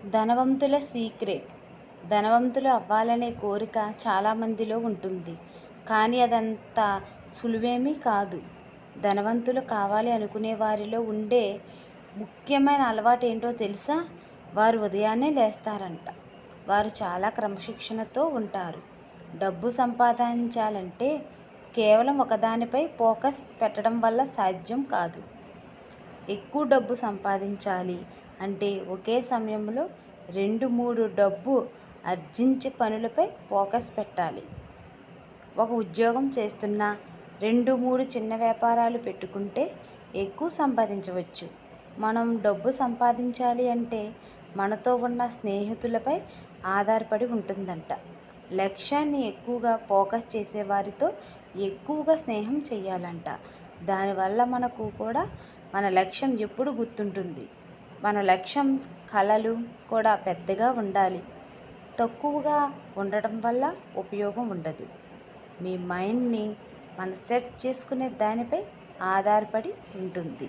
ధనవంతుల సీక్రెట్. ధనవంతులు అవ్వాలనే కోరిక చాలామందిలో ఉంటుంది. కానీ అదంత సులువేమీ కాదు. ధనవంతులు కావాలి అనుకునే వారిలో ఉండే ముఖ్యమైన అలవాటు ఏంటో తెలుసా? వారు ఉదయాన్నే లేస్తారంట. వారు చాలా క్రమశిక్షణతో ఉంటారు. డబ్బు సంపాదించాలంటే కేవలం ఒకదానిపై ఫోకస్ పెట్టడం వల్ల సాధ్యం కాదు. ఎక్కువ డబ్బు సంపాదించాలి అంటే ఒకే సమయంలో 2-3 డబ్బు ఆర్జించే పనులపై ఫోకస్ పెట్టాలి. ఒక ఉద్యోగం చేస్తున్నా 2-3 చిన్న వ్యాపారాలు పెట్టుకుంటే ఎక్కువ సంపాదించవచ్చు. మనం డబ్బు సంపాదించాలి అంటే మనతో ఉన్న స్నేహితులపై ఆధారపడి ఉంటుందంట. లక్ష్యాన్ని ఎక్కువగా ఫోకస్ చేసేవారితో ఎక్కువగా స్నేహం చేయాలంట. దానివల్ల మనకు కూడా మన లక్ష్యం ఎప్పుడు గుర్తుంటుంది. మన లక్ష్యం కలలు కూడా పెద్దగా ఉండాలి. తక్కువగా ఉండటం వల్ల ఉపయోగం ఉండదు. మీ మైండ్ని మనం సెట్ చేసుకునే దానిపై ఆధారపడి ఉంటుంది.